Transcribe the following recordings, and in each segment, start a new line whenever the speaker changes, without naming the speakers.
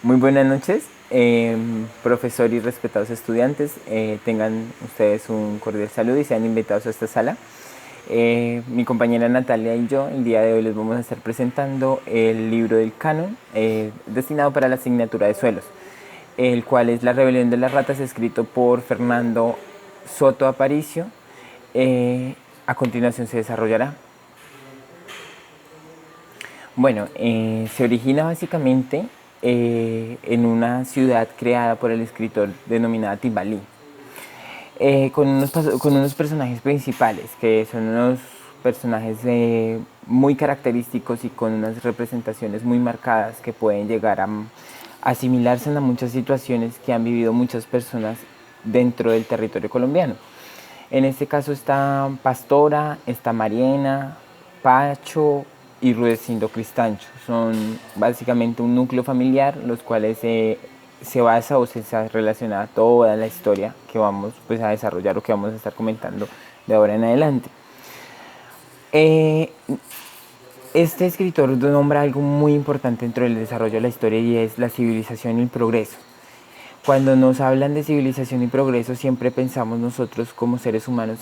Muy buenas noches, profesor y respetados estudiantes. Tengan ustedes un cordial saludo y sean invitados a esta sala. Mi compañera Natalia y yo el día de hoy les vamos a estar presentando el libro del canon destinado para la asignatura de suelos, el cual es La rebelión de las ratas, escrito por Fernando Soto Aparicio. A continuación se desarrollará. Bueno, se origina básicamente en una ciudad creada por el escritor denominada Timbalí, con unos personajes principales, que son unos personajes muy característicos y con unas representaciones muy marcadas que pueden llegar a asimilarse a muchas situaciones que han vivido muchas personas dentro del territorio colombiano. En este caso está Pastora, está Mariana, Pacho y Rudecindo Cristancho. Son básicamente un núcleo familiar, los cuales se basa o se relaciona toda la historia que vamos pues, a desarrollar o que vamos a estar comentando de ahora en adelante. Este escritor nombra algo muy importante dentro del desarrollo de la historia y es la civilización y el progreso. Cuando nos hablan de civilización y progreso, siempre pensamos nosotros como seres humanos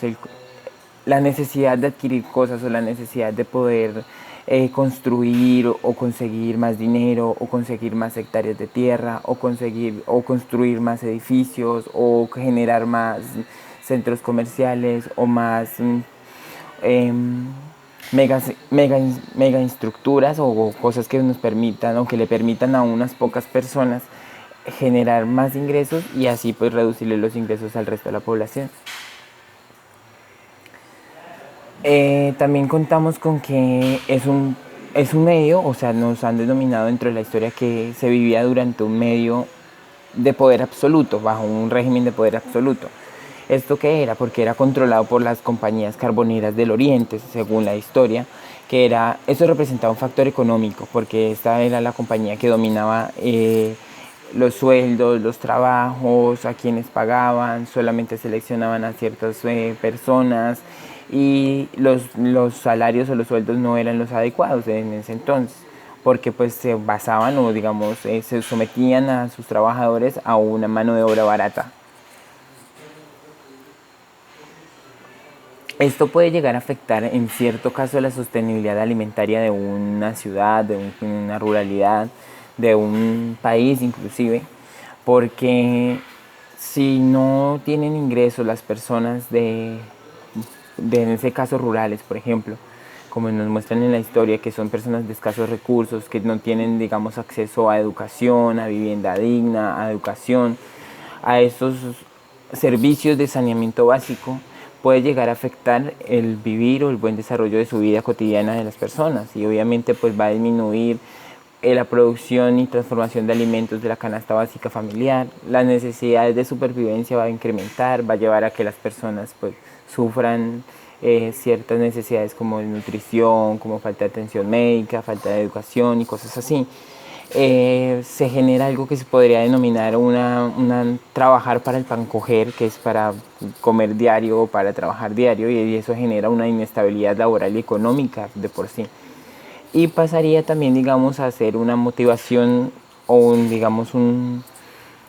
la necesidad de adquirir cosas o la necesidad de poder construir o conseguir más dinero o conseguir más hectáreas de tierra o conseguir o construir más edificios o generar más centros comerciales o más eh, mega estructuras o cosas que nos permitan o que le permitan a unas pocas personas generar más ingresos y así pues reducirle los ingresos al resto de la población. También contamos con que es un medio, o sea, nos han denominado dentro de la historia que se vivía durante un medio de poder absoluto, bajo un régimen de poder absoluto. ¿Esto qué era? Porque era controlado por las compañías carboneras del Oriente, según la historia, que era, eso representaba un factor económico, porque esta era la compañía que dominaba los sueldos, los trabajos, a quienes pagaban, solamente seleccionaban a ciertas personas y los salarios o los sueldos no eran los adecuados en ese entonces, porque pues se basaban o digamos se sometían a sus trabajadores a una mano de obra barata. Esto puede llegar a afectar en cierto caso la sostenibilidad alimentaria de una ciudad, de una ruralidad, de un país inclusive, porque si no tienen ingresos las personas en ese caso rurales, por ejemplo, como nos muestran en la historia, que son personas de escasos recursos, que no tienen, digamos, acceso a educación, a vivienda digna, a educación, a esos servicios de saneamiento básico, puede llegar a afectar el vivir o el buen desarrollo de su vida cotidiana de las personas y obviamente pues va a disminuir la producción y transformación de alimentos de la canasta básica familiar, las necesidades de supervivencia va a incrementar, va a llevar a que las personas pues sufran ciertas necesidades como de nutrición, como falta de atención médica, falta de educación y cosas así. Se genera algo que se podría denominar trabajar para el pan coger, que es para comer diario o para trabajar diario, y eso genera una inestabilidad laboral y económica de por sí. Y pasaría también, digamos, a ser una motivación o digamos,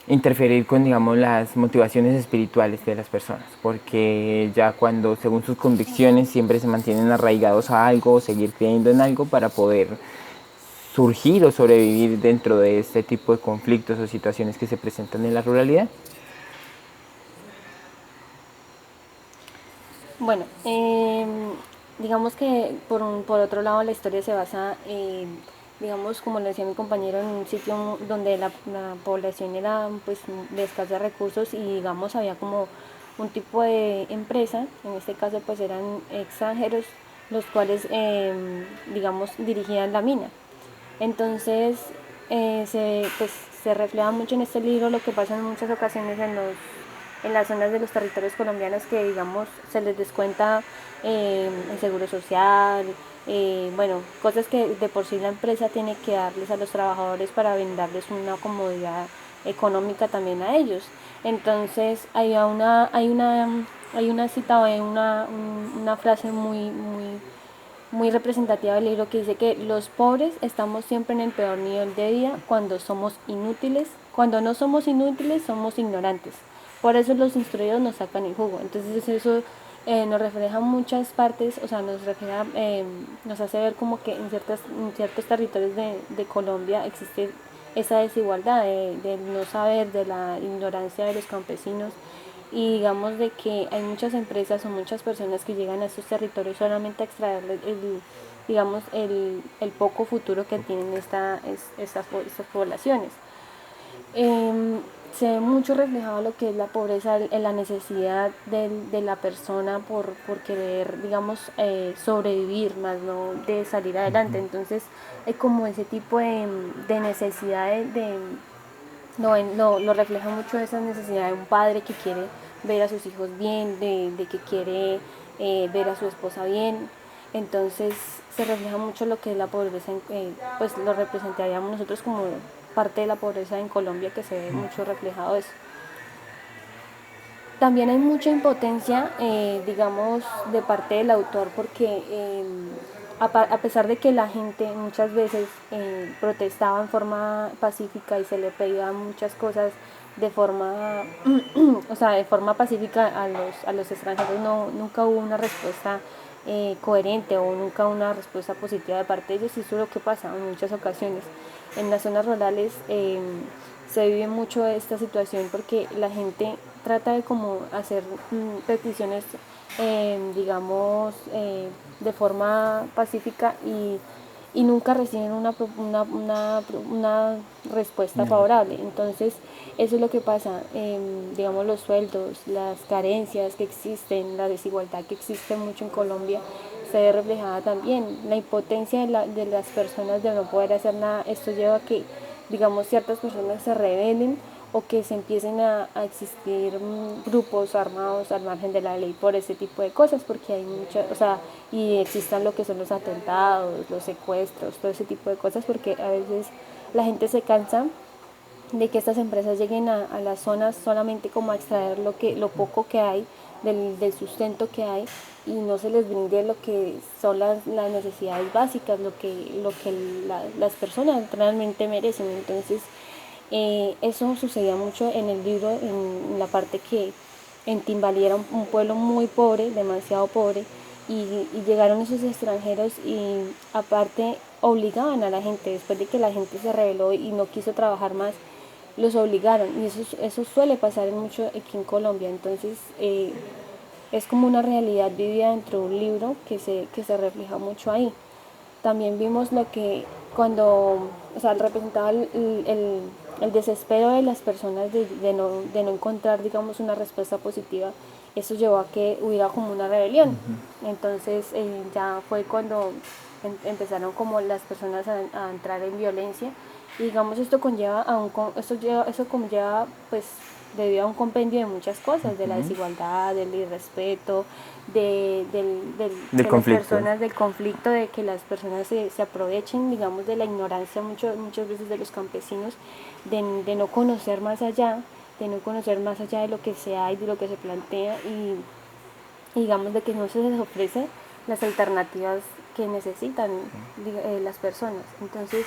interferir con, digamos, las motivaciones espirituales de las personas, porque ya cuando, según sus convicciones, siempre se mantienen arraigados a algo, seguir creyendo en algo para poder surgir o sobrevivir dentro de este tipo de conflictos o situaciones que se presentan en la ruralidad.
Bueno, digamos que por otro lado la historia se basa, digamos, como le decía mi compañero, en un sitio donde la población era pues de escasos recursos y digamos había como un tipo de empresa, en este caso pues eran extranjeros, los cuales digamos dirigían la mina. Entonces pues, se refleja mucho en este libro lo que pasa en muchas ocasiones en las zonas de los territorios colombianos que digamos se les descuenta el seguro social, bueno, cosas que de por sí la empresa tiene que darles a los trabajadores para brindarles una comodidad económica también a ellos. Entonces hay una cita, una frase muy muy representativa del libro, que dice que los pobres estamos siempre en el peor nivel de vida cuando somos inútiles, cuando no somos inútiles somos ignorantes, por eso los instruidos nos sacan el jugo. Entonces eso nos refleja muchas partes, o sea, nos refleja, nos hace ver como que en ciertos territorios de Colombia existe esa desigualdad de no saber, de la ignorancia de los campesinos, y digamos de que hay muchas empresas o muchas personas que llegan a estos territorios solamente a extraer digamos el poco futuro que tienen estas poblaciones. Se ve mucho reflejado lo que es la pobreza, en la necesidad de la persona por querer, digamos, sobrevivir, más no de salir adelante. Entonces, hay como ese tipo de necesidad lo refleja mucho esa necesidad de un padre que quiere ver a sus hijos bien, de que quiere ver a su esposa bien. Entonces se refleja mucho lo que es la pobreza, pues lo representaríamos nosotros como parte de la pobreza en Colombia, que se ve mucho reflejado eso. También hay mucha impotencia, digamos, de parte del autor, porque a pesar de que la gente muchas veces protestaba en forma pacífica y se le pedía muchas cosas de forma, o sea, de forma pacífica a los extranjeros, nunca hubo una respuesta coherente o nunca una respuesta positiva de parte de ellos, y eso es lo que pasa en muchas ocasiones. En las zonas rurales se vive mucho esta situación porque la gente trata de como hacer peticiones, digamos, de forma pacífica, y nunca reciben una respuesta favorable. Entonces, eso es lo que pasa, digamos, los sueldos, las carencias que existen, la desigualdad que existe mucho en Colombia, se ve reflejada también. La impotencia de las personas de no poder hacer nada, esto lleva a que, digamos, ciertas personas se rebelen o que se empiecen a existir grupos armados al margen de la ley por ese tipo de cosas, porque hay muchas, o sea, y existan lo que son los atentados, los secuestros, todo ese tipo de cosas, porque a veces la gente se cansa de que estas empresas lleguen a las zonas solamente como a extraer lo poco que hay, del sustento que hay, y no se les brinde lo que son las necesidades básicas, lo que las personas realmente merecen. Entonces, eso sucedía mucho en el libro, en la parte que en Timbalí era un pueblo muy pobre, demasiado pobre, y llegaron esos extranjeros y aparte obligaban a la gente, después de que la gente se rebeló y no quiso trabajar más, los obligaron, y eso suele pasar mucho aquí en Colombia. Entonces es como una realidad vivida dentro de un libro que se refleja mucho ahí. También vimos lo que cuando, o sea, representaba el desespero de las personas de no encontrar, digamos, una respuesta positiva. Eso llevó a que hubiera como una rebelión. Entonces ya fue cuando empezaron como las personas a entrar en violencia, y digamos esto conlleva eso conlleva, pues, debido a un compendio de muchas cosas, de la desigualdad, del irrespeto, de las personas, del conflicto, de que las personas se aprovechen, digamos, de la ignorancia muchas veces de los campesinos, de no conocer más allá, de lo que se hay, de lo que se plantea, y digamos de que no se les ofrece las alternativas que necesitan las personas. Entonces,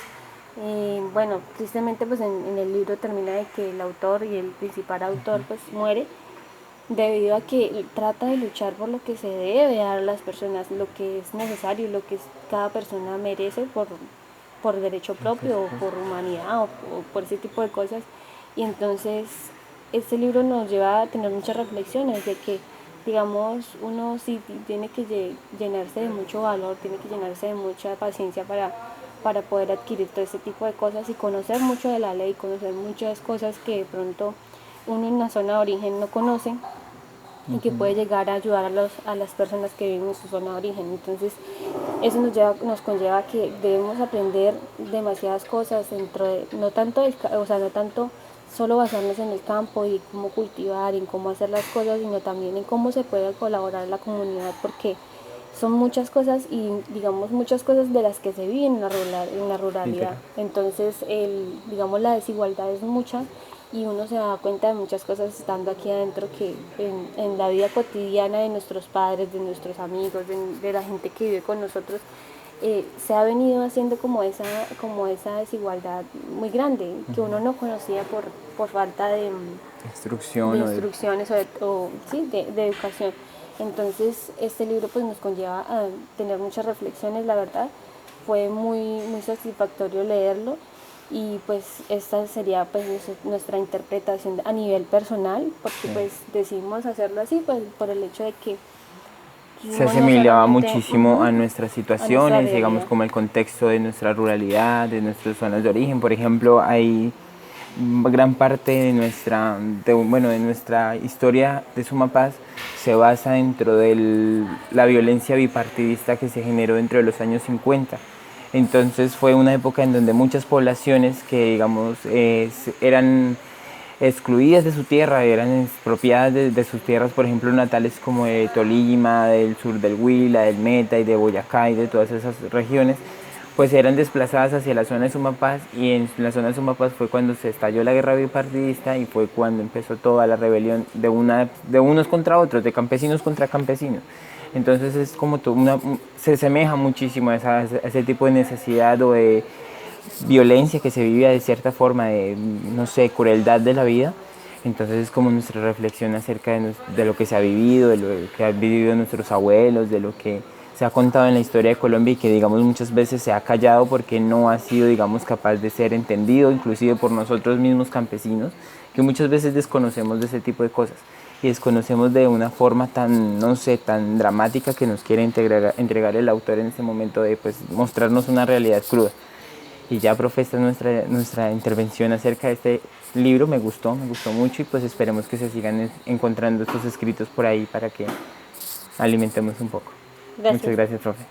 bueno, tristemente pues en el libro termina de que el autor y el principal autor pues muere, debido a que trata de luchar por lo que se debe dar a las personas, lo que es necesario, lo que cada persona merece por derecho propio o por humanidad o por ese tipo de cosas. Y entonces este libro nos lleva a tener muchas reflexiones de que, digamos, uno sí tiene que llenarse de mucho valor, tiene que llenarse de mucha paciencia para poder adquirir todo ese tipo de cosas y conocer mucho de la ley, conocer muchas cosas que de pronto uno en la zona de origen no conoce, y que puede llegar a ayudar a las personas que viven en su zona de origen. Entonces eso nos conlleva a que debemos aprender demasiadas cosas no tanto solo basarnos en el campo y cómo cultivar, en cómo hacer las cosas, sino también en cómo se puede colaborar en la comunidad, porque son muchas cosas, y digamos muchas cosas de las que se viven en la ruralidad. Entonces digamos la desigualdad es mucha, y uno se da cuenta de muchas cosas estando aquí adentro que en la vida cotidiana de nuestros padres, de nuestros amigos, de la gente que vive con nosotros, se ha venido haciendo como esa desigualdad muy grande que uno no conocía por falta de
Instrucción o de...
instrucciones sí, de educación. Entonces este libro pues nos conlleva a tener muchas reflexiones, la verdad. Fue muy satisfactorio leerlo y pues esta sería pues nuestra interpretación a nivel personal, porque pues decidimos hacerlo así pues por el hecho de que
Se
no
asimilaba
solamente
muchísimo a nuestras
a nuestra
situaciones, digamos
realidad.
como el contexto de nuestra ruralidad, de nuestras zonas de origen. Por ejemplo, hay gran parte de de nuestra historia de Sumapaz se basa dentro de la violencia bipartidista que se generó dentro de los años 50. Entonces fue una época en donde muchas poblaciones que digamos eran excluidas de su tierra, eran expropiadas de sus tierras, por ejemplo, natales como de Tolima, del sur del Huila, del Meta y de Boyacá y de todas esas regiones, pues eran desplazadas hacia la zona de Sumapaz, y en la zona de Sumapaz fue cuando se estalló la guerra bipartidista y fue cuando empezó toda la rebelión de unos contra otros, de campesinos contra campesinos. Entonces es como se asemeja muchísimo a ese tipo de necesidad o de violencia que se vive de cierta forma, de, no sé, crueldad de la vida. Entonces es como nuestra reflexión acerca de lo que se ha vivido, de lo que han vivido nuestros abuelos, de lo que se ha contado en la historia de Colombia y que digamos muchas veces se ha callado porque no ha sido digamos capaz de ser entendido, inclusive por nosotros mismos campesinos, que muchas veces desconocemos de ese tipo de cosas y desconocemos de una forma tan, no sé, tan dramática que nos quiere entregar el autor en este momento de pues mostrarnos una realidad cruda. Y ya, profe, esta es nuestra intervención acerca de este libro. Me gustó mucho y pues esperemos que se sigan encontrando estos escritos por ahí para que alimentemos un poco.
Gracias.
Muchas gracias, profe.